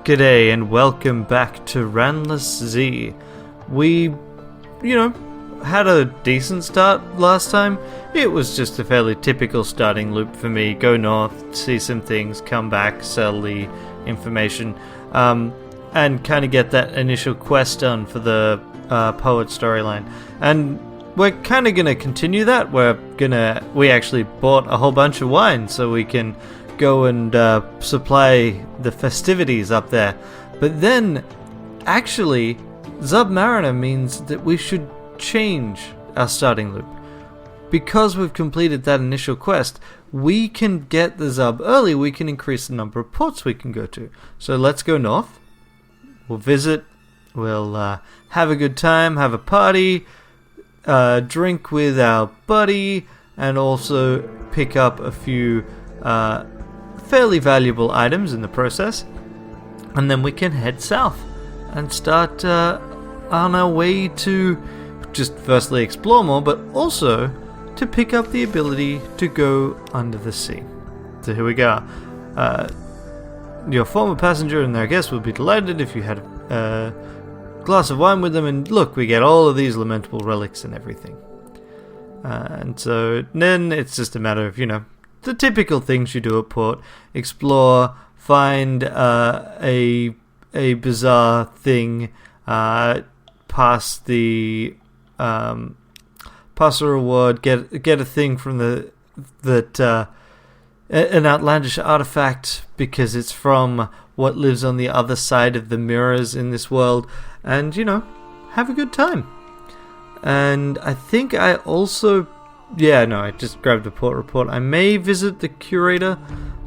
G'day and welcome back to Ranless Z. We, had a decent start last time. It was just a fairly typical starting loop for me. Go north, see some things, come back, sell the information, and kind of get that initial quest done for the poet storyline. And we're kind of going to continue that. We actually bought a whole bunch of wine so we can go and supply the festivities up there. But then, actually, Zubmariner means that we should change our starting loop. Because we've completed that initial quest, we can get the Zub early, we can increase the number of ports we can go to. So let's go north, we'll visit, we'll have a good time, have a party, drink with our buddy, and also pick up a few fairly valuable items in the process, and then we can head south and start on our way to just firstly explore more, but also to pick up the ability to go under the sea. So here we go. Your former passenger and their guests would be delighted if you had a glass of wine with them, and look, we get all of these lamentable relics and everything. And so then it's just a matter of, the typical things you do at port: explore, find a bizarre thing, pass a reward, get a thing from an outlandish artifact because it's from what lives on the other side of the mirrors in this world, and have a good time. And I think I also I just grabbed a port report. I may visit the curator.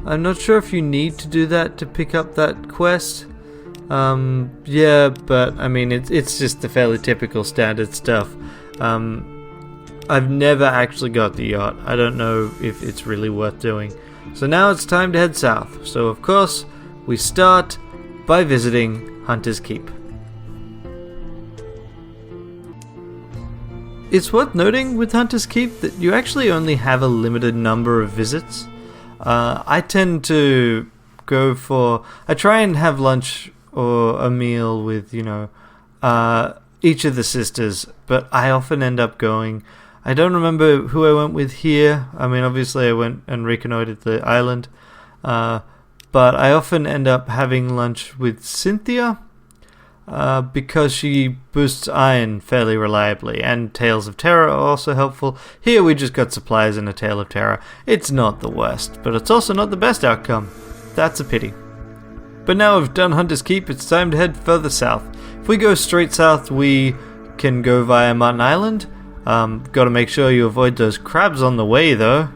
I'm not sure if you need to do that to pick up that quest. But I mean, it's just the fairly typical standard stuff. I've never actually got the yacht. I don't know if it's really worth doing. So now it's time to head south. So of course, we start by visiting Hunter's Keep. It's worth noting with Hunter's Keep that you actually only have a limited number of visits. I tend to I try and have lunch or a meal with, each of the sisters, but I often end up going. I don't remember who I went with here. I mean, obviously I went and reconnoitered the island, but I often end up having lunch with Cynthia, because she boosts iron fairly reliably, and Tales of Terror are also helpful. Here we just got supplies and a Tale of Terror. It's not the worst, but it's also not the best outcome. That's a pity. But now we've done Hunter's Keep, it's time to head further south. If we go straight south, we can go via Martin Island. Gotta make sure you avoid those crabs on the way though.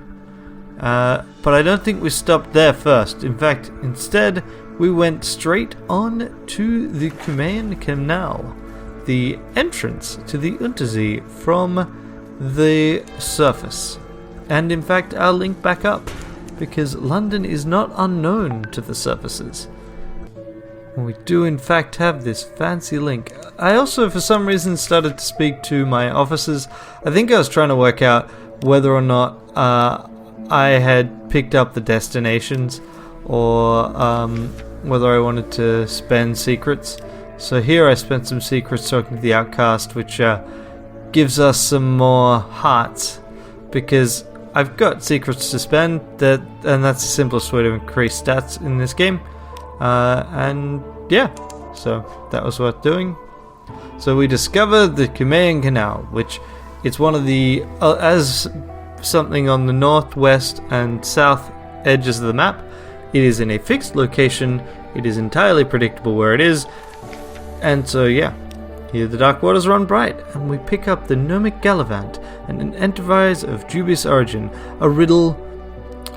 But I don't think we stopped there first. In fact, instead, we went straight on to the Canal, the entrance to the Unterzee from the surface. And in fact, I'll link back up, because London is not unknown to the surfaces. We do in fact have this fancy link. I also, for some reason, started to speak to my officers. I think I was trying to work out whether or not I had picked up the destinations, or whether I wanted to spend secrets. So here I spent some secrets talking to the outcast, which gives us some more hearts, because I've got secrets to spend, and that's the simplest way to increase stats in this game. So that was worth doing. So we discovered the Canal, which it's one of the as something on the northwest and south edges of the map. It is in a fixed location. It is entirely predictable where it is, and so here the dark waters run bright, and we pick up the Gnomic Gallivant and an enterprise of dubious origin, a riddle.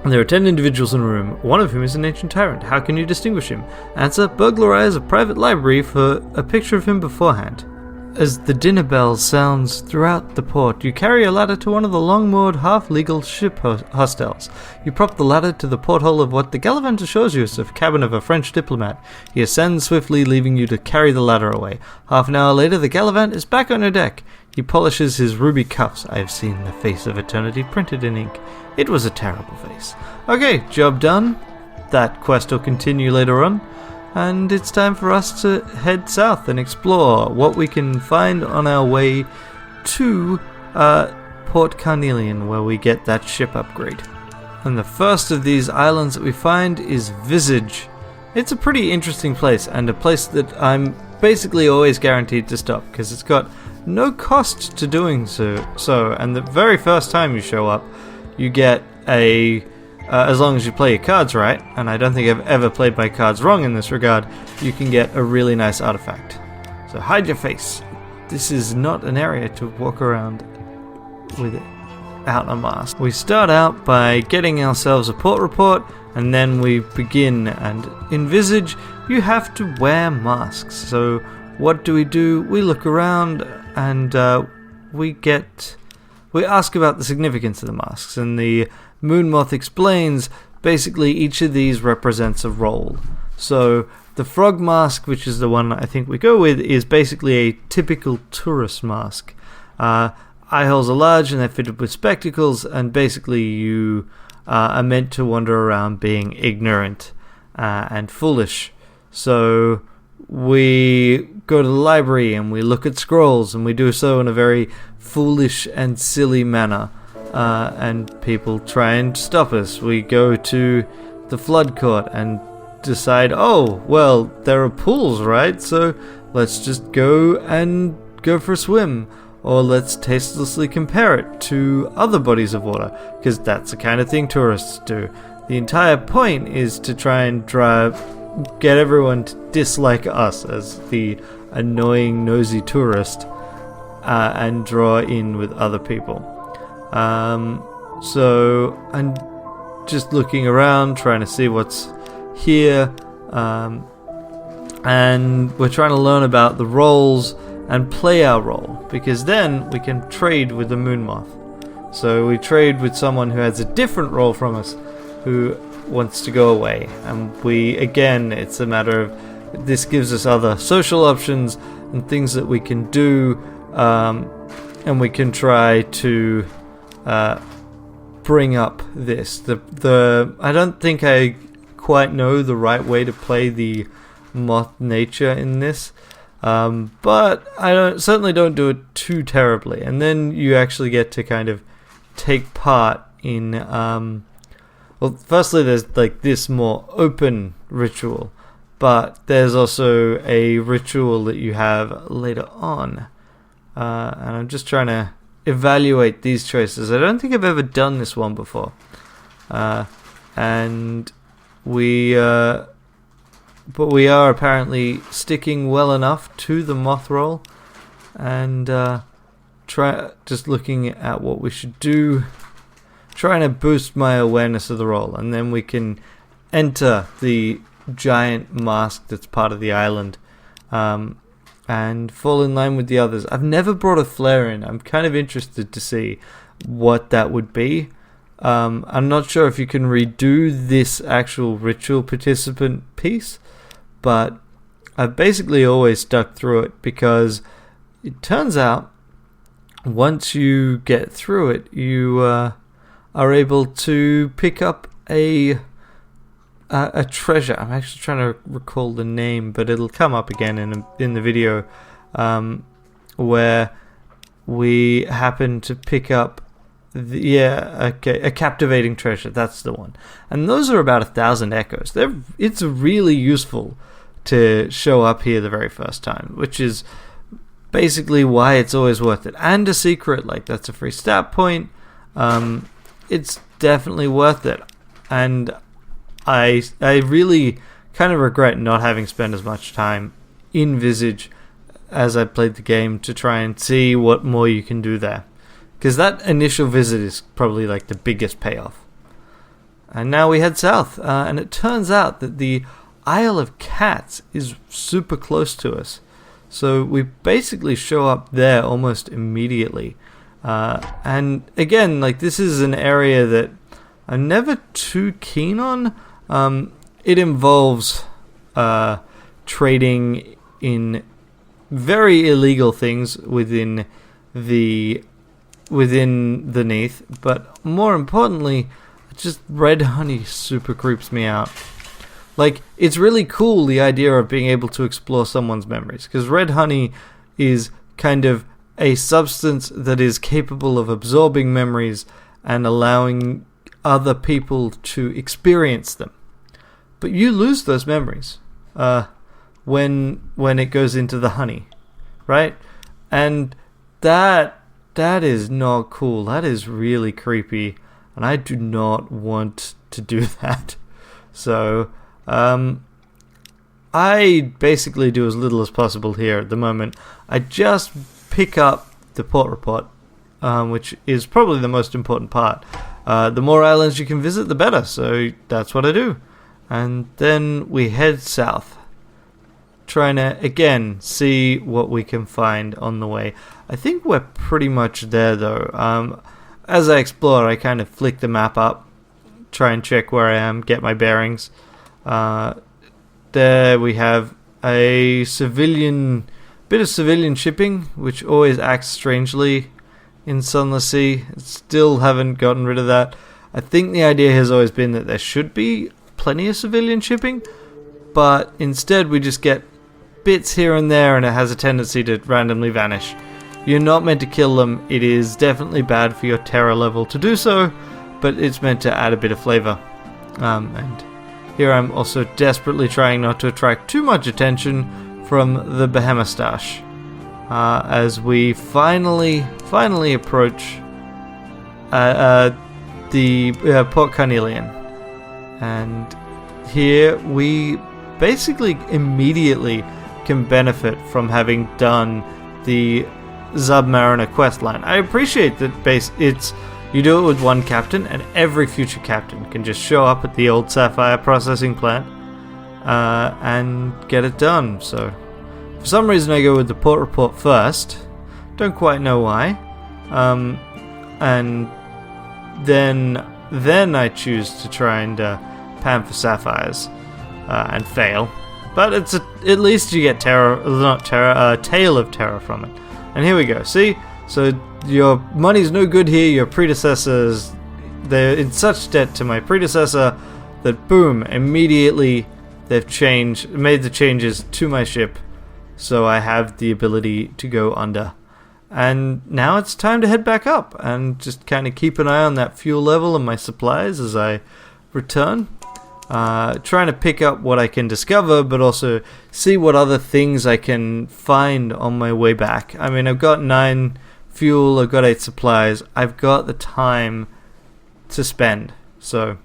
There are 10 individuals in a room, one of whom is an ancient tyrant. How can you distinguish him? Answer: burglarize a private library for a picture of him beforehand. As the dinner bell sounds throughout the port, you carry a ladder to one of the long-moored, half-legal ship hostels. You prop the ladder to the porthole of what the Gallivant assures you is the cabin of a French diplomat. He ascends swiftly, leaving you to carry the ladder away. Half an hour later, the Gallivant is back on your deck. He polishes his ruby cuffs. I have seen the face of eternity printed in ink. It was a terrible face. Okay, job done. That quest will continue later on. and it's time for us to head south and explore what we can find on our way to Port Carnelian, where we get that ship upgrade. And the first of these islands that we find is Visage. It's a pretty interesting place, and a place that I'm basically always guaranteed to stop, because it's got no cost to doing so, and the very first time you show up, you get as long as you play your cards right, and I don't think I've ever played my cards wrong in this regard, you can get a really nice artifact. So hide your face. This is not an area to walk around without a mask. We start out by getting ourselves a port report, and then we begin, and in Visage you have to wear masks. So what do? We look around, and we ask about the significance of the masks, and the Moon Moth explains basically each of these represents a role. So the frog mask, which is the one I think we go with, is basically a typical tourist mask. Eye holes are large and they're fitted with spectacles, and basically you are meant to wander around being ignorant and foolish. So we go to the library and we look at scrolls, and we do so in a very foolish and silly manner, and people try and stop us. We go to the flood court and decide, oh, well, there are pools, right? So let's just go for a swim, or let's tastelessly compare it to other bodies of water, because that's the kind of thing tourists do. The entire point is to try and get everyone to dislike us as the annoying, nosy tourist, and draw in with other people. So I'm just looking around, trying to see what's here, and we're trying to learn about the roles and play our role, because then we can trade with the Moon Moth. So we trade with someone who has a different role from us, who wants to go away, and it's a matter of, this gives us other social options and things that we can do, and we can try to bring up this. I don't think I quite know the right way to play the moth nature in this, but I certainly don't do it too terribly. And then you actually get to kind of take part in, well, firstly there's like this more open ritual, but there's also a ritual that you have later on, and I'm just trying to evaluate these choices. I don't think I've ever done this one before, and but we are apparently sticking well enough to the moth roll, and just looking at what we should do, trying to boost my awareness of the roll, and then we can enter the giant mask that's part of the island, and fall in line with the others. I've never brought a flare in. I'm kind of interested to see what that would be. I'm not sure if you can redo this actual ritual participant piece, but I've basically always stuck through it, because it turns out once you get through it, you are able to pick up a treasure. I'm actually trying to recall the name, but it'll come up again in the video, where we happen to pick up a captivating treasure. That's the one, and those are about 1,000 echoes. It's really useful to show up here the very first time, which is basically why it's always worth it. And a secret, like that's a free stat point. It's definitely worth it, and I really kind of regret not having spent as much time in Visage as I played the game to try and see what more you can do there, because that initial visit is probably like the biggest payoff. And now we head south, and it turns out that the Isle of Cats is super close to us, so we basically show up there almost immediately. And again, like, this is an area that I'm never too keen on. It involves trading in very illegal things within the Neath, but more importantly, just red honey super creeps me out. Like, it's really cool, the idea of being able to explore someone's memories, because red honey is kind of a substance that is capable of absorbing memories and allowing other people to experience them. But you lose those memories when it goes into the honey, right? And that is not cool. That is really creepy, and I do not want to do that. So I basically do as little as possible here at the moment. I just pick up the port report, which is probably the most important part. The more islands you can visit, the better. So that's what I do. And then we head south, trying to, again, see what we can find on the way. I think we're pretty much there, though. As I explore, I kind of flick the map up, try and check where I am, get my bearings. There we have a bit of civilian shipping, which always acts strangely in Sunless Sea. Still haven't gotten rid of that. I think the idea has always been that there should be plenty of civilian shipping, but instead we just get bits here and there, and it has a tendency to randomly vanish. You're not meant to kill them. It is definitely bad for your terror level to do so, but it's meant to add a bit of flavor. And here I'm also desperately trying not to attract too much attention from the Behemostache, as we finally approach the Port Carnelian. And here we basically immediately can benefit from having done the Zubmariner questline. I appreciate that you do it with one captain, and every future captain can just show up at the old Sapphire processing plant and get it done. So for some reason I go with the port report first. Don't quite know why. And then I choose to try and pan for sapphires and fail. But at least you get tale of terror from it. And here we go. See? So your money's no good here. Your predecessors, they're in such debt to my predecessor that boom, immediately they've made the changes to my ship, so I have the ability to go under. And now it's time to head back up and just kind of keep an eye on that fuel level and my supplies as I return. Trying to pick up what I can discover, but also see what other things I can find on my way back. I mean, I've got 9 fuel, I've got 8 supplies, I've got the time to spend. So,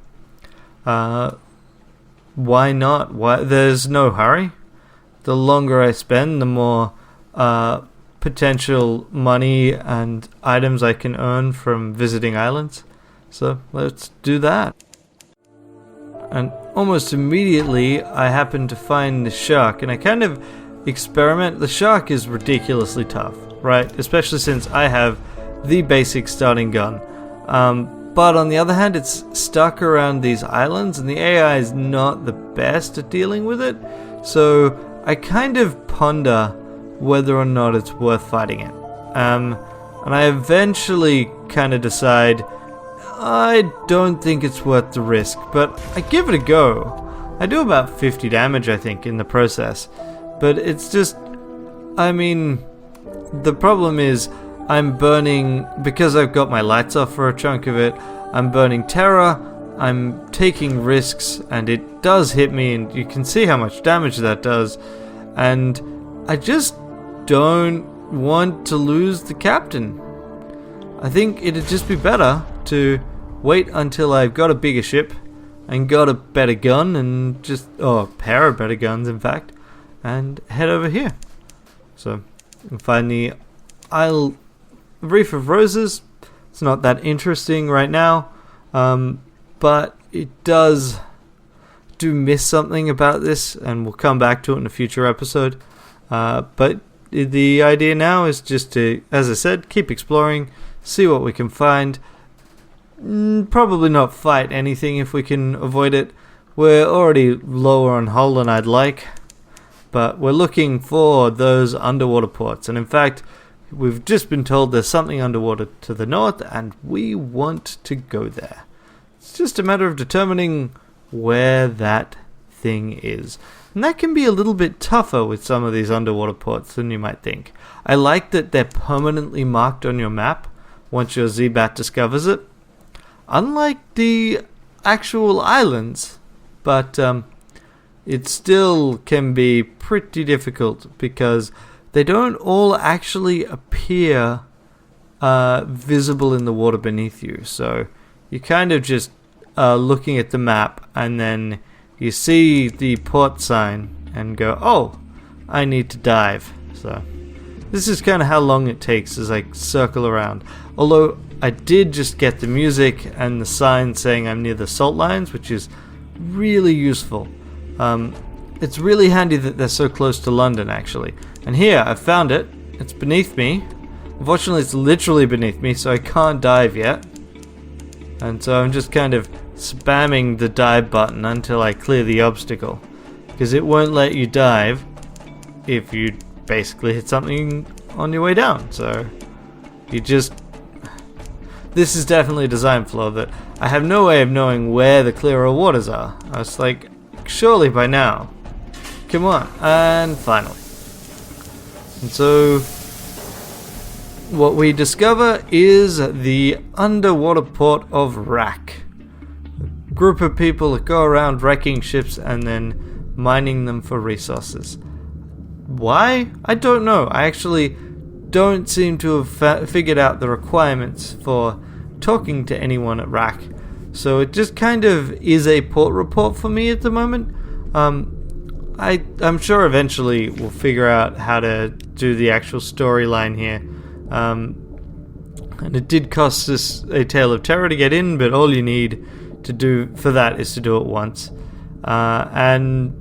why not? There's no hurry. The longer I spend, the more potential money and items I can earn from visiting islands. So, let's do that. And almost immediately I happen to find the shark, and I kind of experiment. The shark is ridiculously tough, right? Especially since I have the basic starting gun. But on the other hand, it's stuck around these islands, and the AI is not the best at dealing with it. So I kind of ponder whether or not it's worth fighting it. And I eventually kind of decide I don't think it's worth the risk, but I give it a go. I do about 50 damage, I think, in the process. But it's just, I mean, the problem is I'm burning, because I've got my lights off for a chunk of it, I'm burning terror, I'm taking risks, and it does hit me, and you can see how much damage that does. And I just don't want to lose the captain. I think it'd just be better to wait until I've got a bigger ship and got a better gun, and just, a pair of better guns in fact, and head over here. So, find the Reef of Roses. It's not that interesting right now, but it does miss something about this, and we'll come back to it in a future episode. But the idea now is just to, as I said, keep exploring, see what we can find. Probably not fight anything if we can avoid it. We're already lower on hull than I'd like, but we're looking for those underwater ports, and in fact we've just been told there's something underwater to the north, and we want to go there. It's just a matter of determining where that thing is. And that can be a little bit tougher with some of these underwater ports than you might think. I like that they're permanently marked on your map once your Z-Bat discovers it. Unlike the actual islands, but it still can be pretty difficult because they don't all actually appear visible in the water beneath you. So you kind of just looking at the map and then you see the port sign and go, oh, I need to dive. So this is kind of how long it takes as I circle around. Although I did just get the music and the sign saying I'm near the salt lines, which is really useful. It's really handy that they're so close to London, actually. And here, I found it. It's beneath me. Unfortunately, it's literally beneath me, so I can't dive yet. And so I'm just kind of spamming the dive button until I clear the obstacle. Because it won't let you dive if you basically hit something on your way down. So you just... This is definitely a design flaw that I have no way of knowing where the clearer waters are. I was like, surely by now. Come on. And finally. And so what we discover is the underwater port of Rack. A group of people that go around wrecking ships and then mining them for resources. Why? I don't know. I actually don't seem to have figured out the requirements for talking to anyone at Rack. So it just kind of is a port report for me at the moment. I'm sure eventually we'll figure out how to do the actual storyline here. And it did cost us a tale of terror to get in, but all you need to do for that is to do it once. And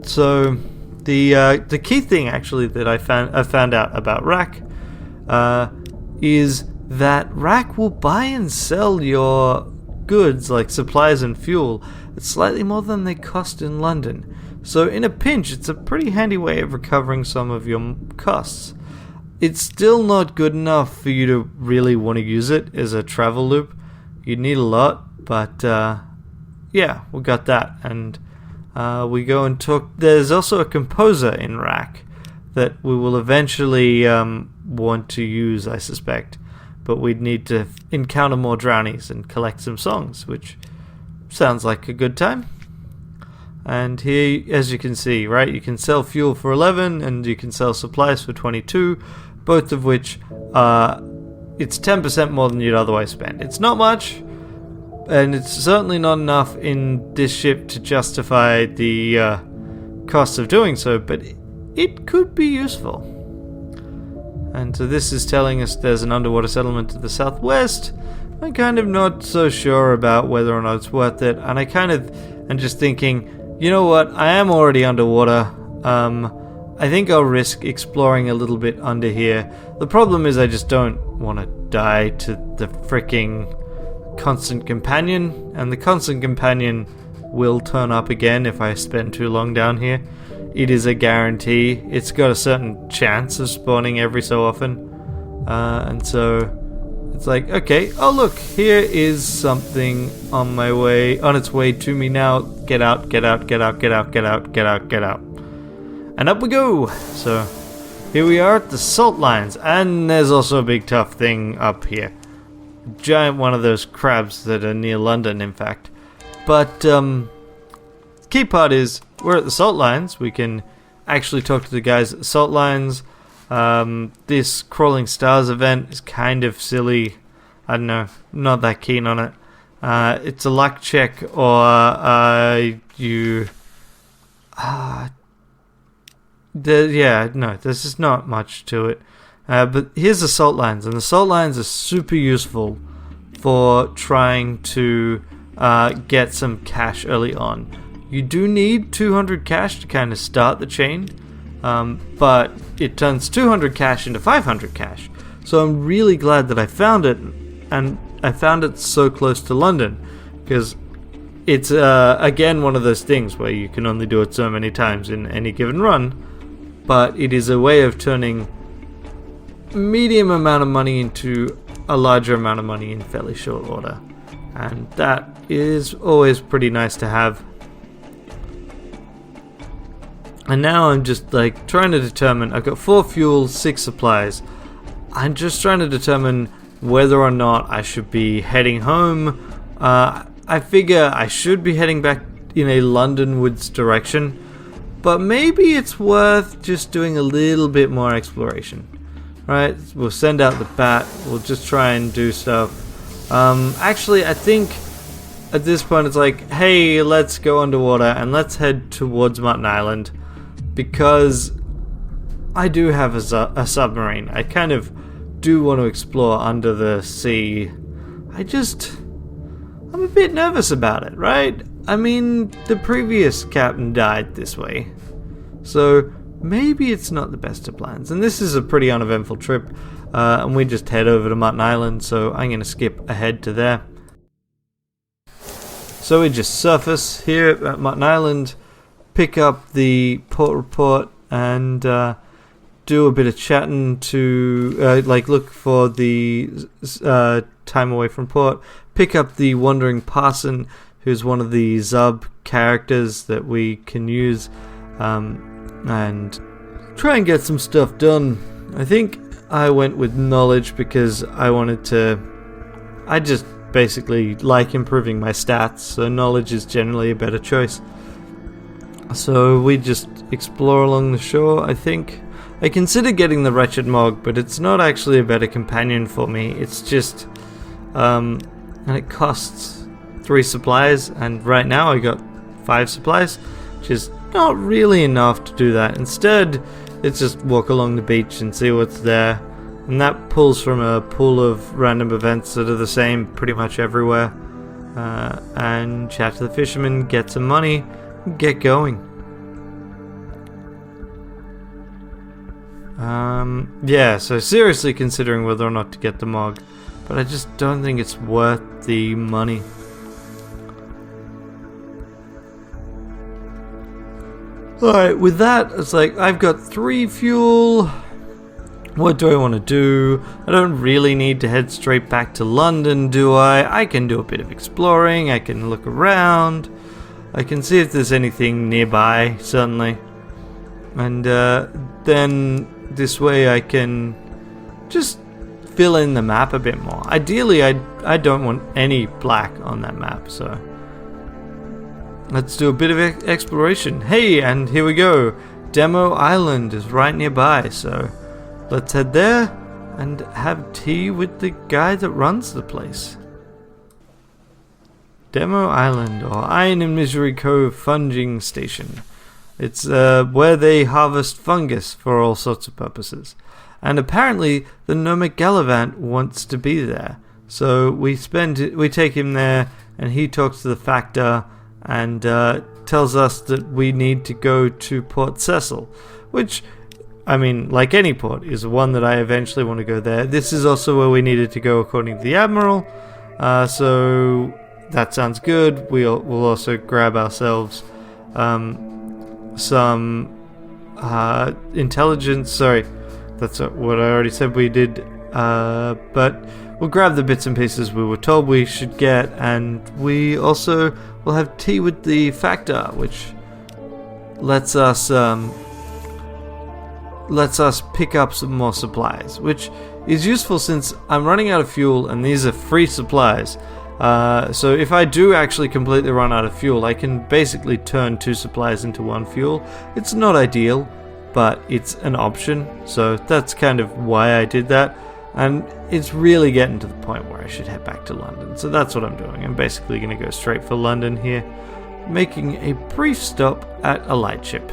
so the key thing actually that I found out about Rack is that Rack will buy and sell your goods like supplies and fuel at slightly more than they cost in London. So in a pinch, it's a pretty handy way of recovering some of your costs. It's still not good enough for you to really want to use it as a travel loop. You'd need a lot, but yeah, we got that. And we go and talk. There's also a composer in Rack that we will eventually want to use, I suspect. But we'd need to encounter more drownies and collect some songs, which sounds like a good time. And here, as you can see, right, you can sell fuel for 11 and you can sell supplies for 22, both of which it's 10% more than you'd otherwise spend. It's not much, and it's certainly not enough in this ship to justify the cost of doing so, but it could be useful. And so this is telling us there's an underwater settlement to the southwest. I'm kind of not so sure about whether or not it's worth it, and I kind of am just thinking, you know what, I am already underwater. I think I'll risk exploring a little bit under here. The problem is I just don't want to die to the freaking constant companion, and the constant companion will turn up again if I spend too long down here. It is a guarantee. It's got a certain chance of spawning every so often. And so it's like, okay, oh look, here is something on its way to me now. Get out, get out, get out, get out, get out, get out, get out. And up we go. So here we are at the salt lines, and there's also a big tough thing up here. A giant one of those crabs that are near London, in fact. But key part is we're at the salt lines. We can actually talk to the guys at the salt lines. This Crawling Stars event is kind of silly. I don't know, not that keen on it. It's a luck check, or there's just not much to it. But here's the salt lines, and the salt lines are super useful for trying to get some cash early on. You do need 200 cash to kind of start the chain, but it turns 200 cash into 500 cash. So I'm really glad that I found it, and I found it so close to London, because it's again one of those things where you can only do it so many times in any given run, but it is a way of turning medium amount of money into a larger amount of money in fairly short order, and that is always pretty nice to have. And now I'm just like trying to determine, I've got 4 fuel, 6 supplies. I'm just trying to determine whether or not I should be heading home. I figure I should be heading back in a Londonwards direction, but maybe it's worth just doing a little bit more exploration. Right, we'll send out the bat, we'll just try and do stuff. Actually, I think at this point it's like, hey, let's go underwater and let's head towards Martin Island, because I do have a submarine. I kind of do want to explore under the sea. I'm a bit nervous about it, right? I mean, the previous captain died this way, so maybe it's not the best of plans. And this is a pretty uneventful trip, and we just head over to Martin Island, so I'm going to skip ahead to there. So we just surface here at Martin Island, pick up the port report, and do a bit of chatting to, look for the time away from port, pick up the Wandering Parson, who's one of the Zub characters that we can use, and try and get some stuff done. I think I went with knowledge because I just basically like improving my stats, so knowledge is generally a better choice. So we just explore along the shore. I think I consider getting the Wretched Mog, but it's not actually a better companion for me. It's just and it costs 3 supplies, and right now I got 5 supplies, which is not really enough to do that. Instead, it's just walk along the beach and see what's there, and that pulls from a pool of random events that are the same pretty much everywhere, and chat to the fishermen, get some money, get going. So seriously considering whether or not to get the Mog, but I just don't think it's worth the money. Alright, with that, it's like, I've got 3 fuel. What do I want to do? I don't really need to head straight back to London, do I? I can do a bit of exploring, I can look around, I can see if there's anything nearby, certainly. And then this way I can just fill in the map a bit more. Ideally, I don't want any black on that map, so let's do a bit of exploration. Hey, and here we go. Demo Island is right nearby, so let's head there and have tea with the guy that runs the place. Demo Island, or Iron and Misery Cove Funging Station. It's where they harvest fungus for all sorts of purposes. And apparently the Gnomic Gallivant wants to be there. So we take him there, and he talks to the Factor and tells us that we need to go to Port Cecil, which, I mean, like any port, is one that I eventually want to go there. This is also where we needed to go according to the Admiral, so that sounds good. We'll also grab ourselves some intelligence. Sorry, that's what I already said we did, but we'll grab the bits and pieces we were told we should get, and we also will have tea with the Factor, which lets us pick up some more supplies, which is useful since I'm running out of fuel and these are free supplies. So if I do actually completely run out of fuel, I can basically turn 2 supplies into 1 fuel. It's not ideal, but it's an option, so that's kind of why I did that. And it's really getting to the point where I should head back to London, so that's what I'm doing. I'm basically going to go straight for London here, making a brief stop at a lightship.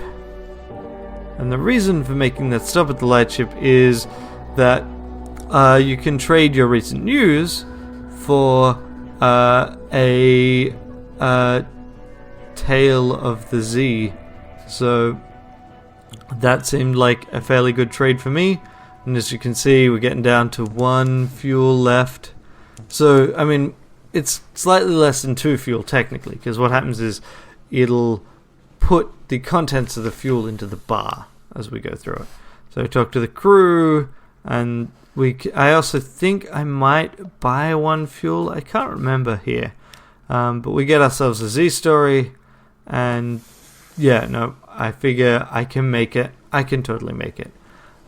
And the reason for making that stop at the lightship is that you can trade your recent news for a Tale of the Z. So that seemed like a fairly good trade for me. And as you can see, we're getting down to 1 fuel left. So, I mean, it's slightly less than 2 fuel technically, because what happens is it'll put the contents of the fuel into the bar as we go through it. So I talk to the crew, and I also think I might buy 1 fuel. I can't remember here. But we get ourselves a Z story, and yeah, no, I figure I can make it. I can totally make it.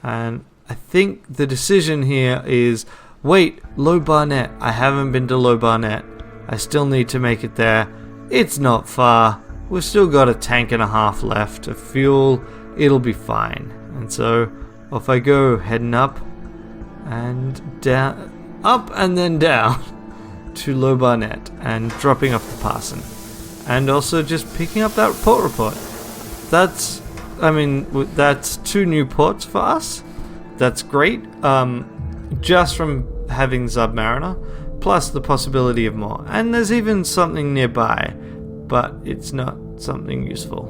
And I think the decision here is, wait, Low Barnett. I haven't been to Low Barnett. I still need to make it there. It's not far. We've still got a tank and a half left of fuel. It'll be fine. And so off I go, heading up and down, up and then down to Low Barnett and dropping off the parson. And also just picking up that port report. That's 2 new ports for us. That's great. Just from having Zubmariner, plus the possibility of more. And there's even something nearby, but it's not something useful.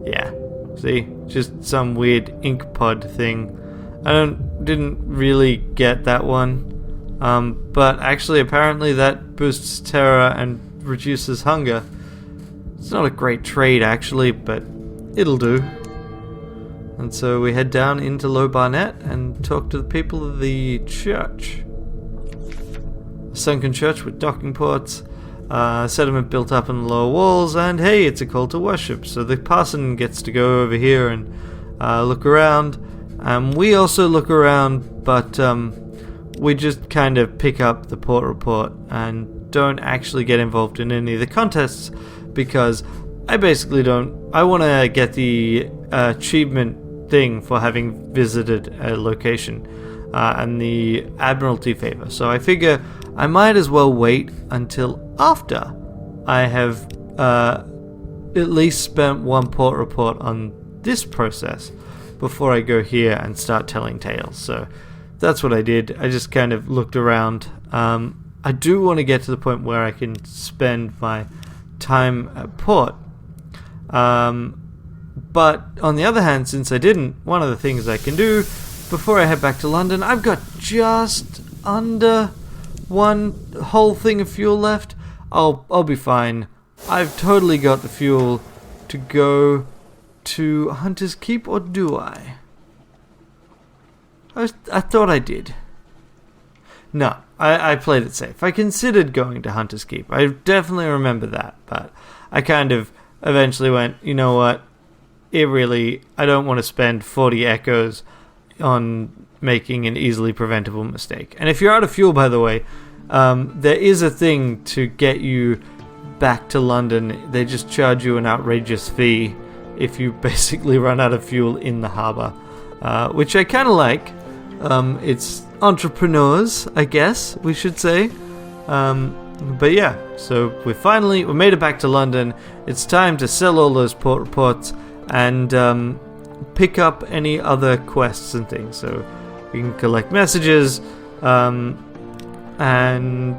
Yeah, see? Just some weird ink pod thing. Didn't really get that one. But actually, apparently that boosts terror and reduces hunger. It's not a great trade, actually, but it'll do. And so we head down into Low Barnett and talk to the people of the church. A sunken church with docking ports, sediment built up in the lower walls, and hey, it's a call to worship. So the parson gets to go over here and look around. We also look around, but we just kind of pick up the port report and don't actually get involved in any of the contests because I basically don't. I want to get the achievement thing for having visited a location and the Admiralty favor. So I figure I might as well wait until after I have at least spent one port report on this process before I go here and start telling tales. So that's what I did. I just kind of looked around. I do want to get to the point where I can spend my time at port. But on the other hand, since I didn't, one of the things I can do before I head back to London, I've got just under one whole thing of fuel left. I'll be fine. I've totally got the fuel to go to Hunter's Keep, or do I? I thought I did. No, I played it safe. I considered going to Hunter's Keep. I definitely remember that, but I kind of eventually went, you know what? I don't want to spend 40 echoes on making an easily preventable mistake. And if you're out of fuel, by the way, there is a thing to get you back to London. They just charge you an outrageous fee if you basically run out of fuel in the harbour, which I kind of like. It's entrepreneurs, I guess we should say. But yeah, so we made it back to London. It's time to sell all those port reports and pick up any other quests and things. So we can collect messages, and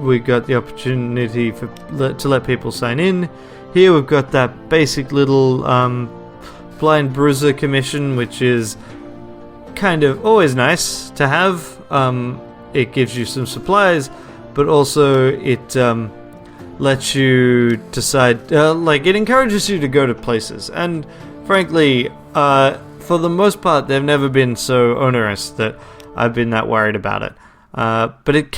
we got the opportunity to let people sign in. Here we've got that basic little blind bruiser commission, which is kind of always nice to have. It gives you some supplies, but also it lets you decide, it encourages you to go to places. And frankly, for the most part, they've never been so onerous that I've been that worried about it. But it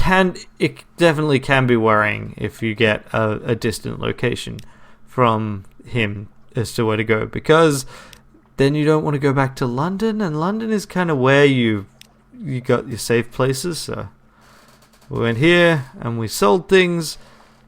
definitely can be worrying if you get a distant location from him as to where to go, because then you don't want to go back to London, and London is kind of where you got your safe places. So we went here and we sold things.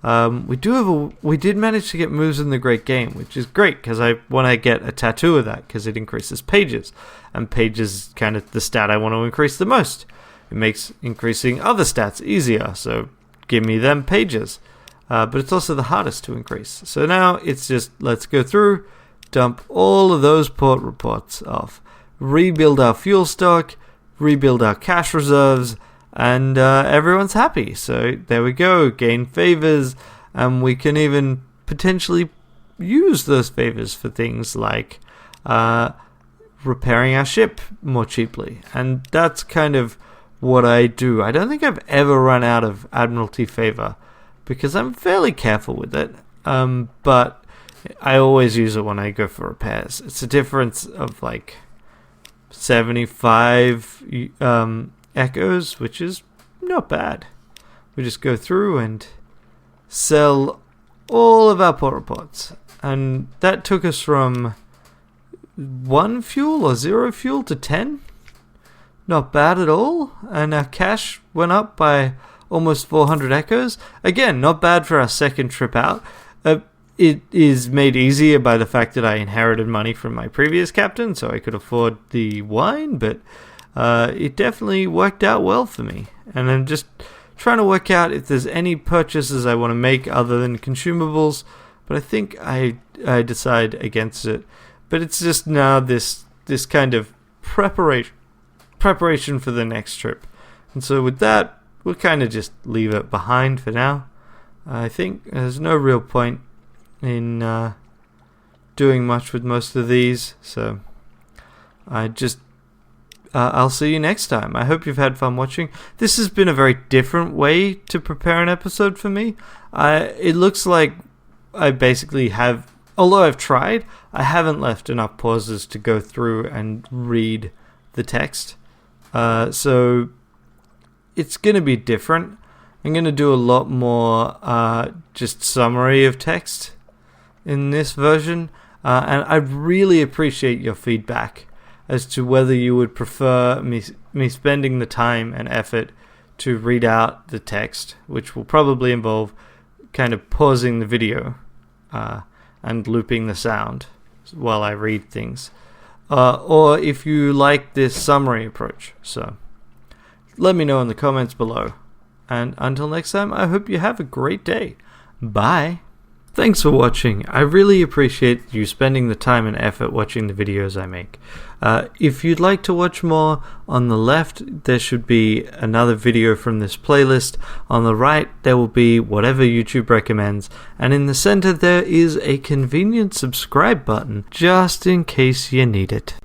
We did manage to get moves in the Great Game, which is great because I want to get a tattoo of that because it increases pages, and pages is kind of the stat I want to increase the most. It makes increasing other stats easier, so give me them pages. But it's also the hardest to increase. So now it's just, let's go through, dump all of those port reports off, rebuild our fuel stock, rebuild our cash reserves, and everyone's happy. So there we go, gain favors, and we can even potentially use those favors for things like repairing our ship more cheaply. And that's kind of what I do. I don't think I've ever run out of Admiralty favor because I'm fairly careful with it, but I always use it when I go for repairs. It's a difference of like 75 echoes, which is not bad. We just go through and sell all of our port reports, and that took us from 1 fuel or 0 fuel to 10. Not bad at all. And our cash went up by almost 400 echoes. Again, not bad for our second trip out. It is made easier by the fact that I inherited money from my previous captain, so I could afford the wine, but it definitely worked out well for me. And I'm just trying to work out if there's any purchases I want to make other than consumables, but I think I decide against it. But it's just now this kind of preparation for the next trip. And so with that, we'll kind of just leave it behind for now. I think there's no real point in doing much with most of these, so I'll see you next time. I hope you've had fun watching. This has been a very different way to prepare an episode for me. It looks like I basically have, although I've tried, I haven't left enough pauses to go through and read the text. So it's going to be different. I'm going to do a lot more just summary of text in this version. And I'd really appreciate your feedback as to whether you would prefer me spending the time and effort to read out the text, which will probably involve kind of pausing the video and looping the sound while I read things. Or if you like this summary approach. So let me know in the comments below. And until next time, I hope you have a great day. Bye. Thanks for watching. I really appreciate you spending the time and effort watching the videos I make. If you'd like to watch more, on the left there should be another video from this playlist. On the right there will be whatever YouTube recommends. And in the center there is a convenient subscribe button, just in case you need it.